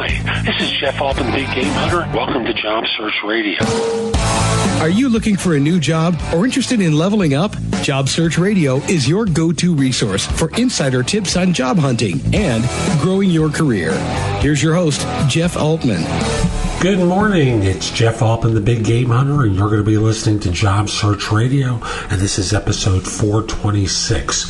Hi, this is Jeff Altman, Big Game Hunter. Welcome to Job Search Radio. Are you looking for a new job or interested in leveling up? Job Search Radio is your go-to resource for insider tips on job hunting and growing your career. Here's your host, Jeff Altman. Good morning. It's Jeff Altman, the Big Game Hunter, and you're going to be listening to Job Search Radio, and this is episode 426.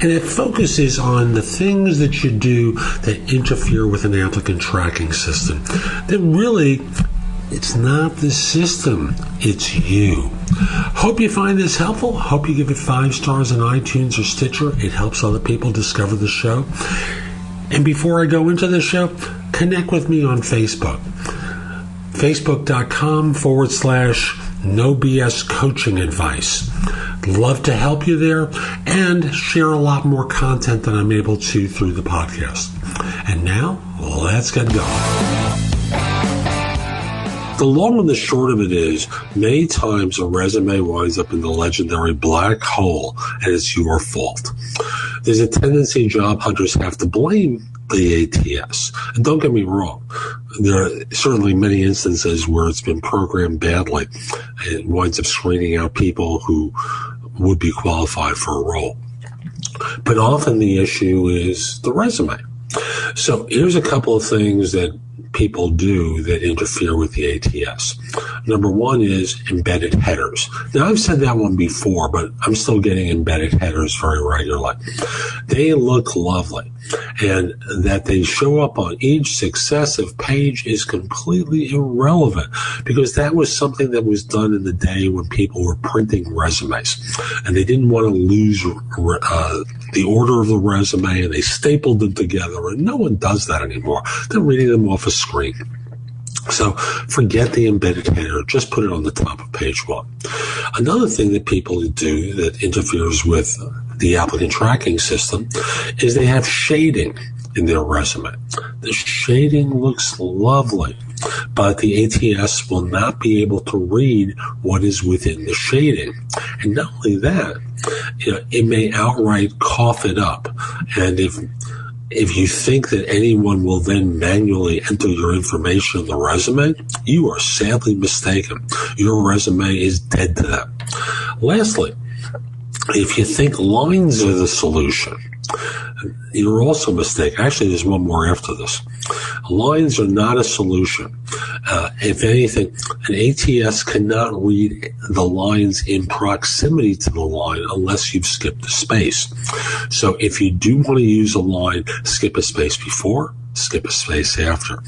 And it focuses on the things that you do that interfere with an applicant tracking system. That really, it's not the system, it's you. Hope you find this helpful. Hope you give it 5 stars on iTunes or Stitcher. It helps other people discover the show. And before I go into the show, connect with me on Facebook. Facebook.com/No BS Coaching Advice. Love to help you there and share a lot more content than I'm able to through the podcast. And now, let's get going. The long and the short of it is, many times a resume winds up in the legendary black hole, and it's your fault. There's a tendency job hunters have to blame the ATS. And don't get me wrong, there are certainly many instances where it's been programmed badly. It winds up screening out people who would be qualified for a role. But often the issue is the resume. So here's a couple of things that people do that interfere with the ATS. Number one is embedded headers. Now, I've said that one before, but I'm still getting embedded headers very regularly. They look lovely, and that they show up on each successive page is completely irrelevant, because that was something that was done in the day when people were printing resumes, and they didn't want to lose the order of the resume, and they stapled them together, and no one does that anymore. They're reading them off a screen. So forget the embedded header. Just put it on the top of page 1. Another thing that people do that interferes with the applicant tracking system is they have shading in their resume. The shading looks lovely, but the ATS will not be able to read what is within the shading. And not only that, it may outright cough it up. And if you think that anyone will then manually enter your information in the resume, you are sadly mistaken. Your resume is dead to them. Lastly, if you think lines are the solution, you're also mistaken. Actually, there's one more after this. Lines are not a solution. If anything, an ATS cannot read the lines in proximity to the line unless you've skipped a space. So if you do want to use a line, skip a space before, skip a space after.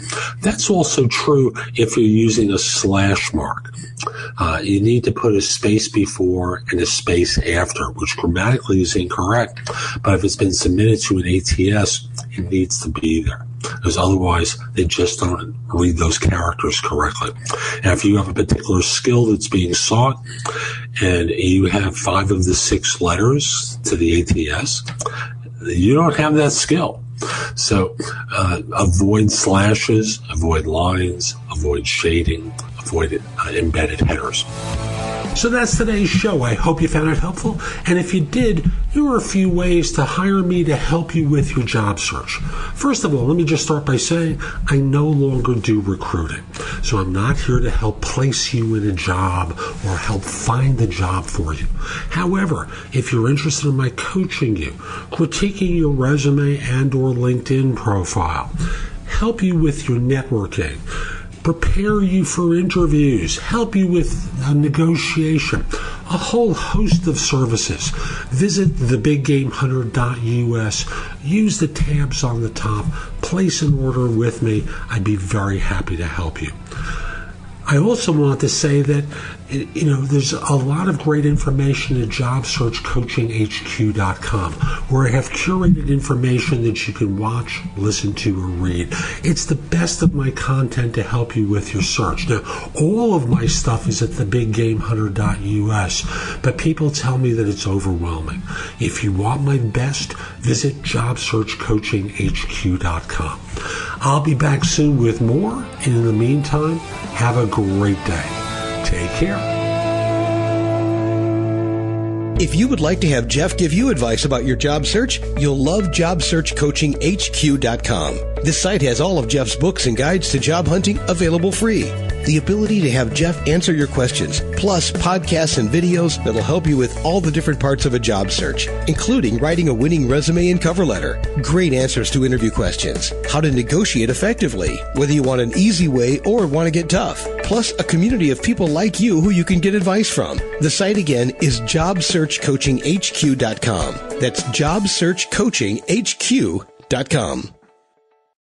That's also true if you're using a slash mark. You need to put a space before and a space after, which grammatically is incorrect. But if it's been submitted to an ATS, it needs to be there, because otherwise they just don't read those characters correctly. Now, if you have a particular skill that's being sought and you have 5 of the 6 letters to the ATS, you don't have that skill. So avoid slashes, avoid lines, avoid shading, avoid embedded headers. So that's today's show. I hope you found it helpful. And if you did, here are a few ways to hire me to help you with your job search. First of all, let me just start by saying I no longer do recruiting. So I'm not here to help place you in a job or help find the job for you. However, if you're interested in my coaching you, critiquing your resume and or LinkedIn profile, help you with your networking, prepare you for interviews, help you with negotiation, a whole host of services. Visit thebiggamehunter.us. Use the tabs on the top. Place an order with me. I'd be very happy to help you. I also want to say that, there's a lot of great information at JobSearchCoachingHQ.com, where I have curated information that you can watch, listen to, or read. It's the best of my content to help you with your search. Now, all of my stuff is at thebiggamehunter.us, but people tell me that it's overwhelming. If you want my best, visit JobSearchCoachingHQ.com. I'll be back soon with more, and in the meantime, have a great day. Take care. If you would like to have Jeff give you advice about your job search, you'll love JobSearchCoachingHQ.com. This site has all of Jeff's books and guides to job hunting available free. The ability to have Jeff answer your questions, plus podcasts and videos that'll help you with all the different parts of a job search, including writing a winning resume and cover letter, great answers to interview questions, how to negotiate effectively, whether you want an easy way or want to get tough, plus a community of people like you who you can get advice from. The site again is JobSearchCoachingHQ.com. That's JobSearchCoachingHQ.com.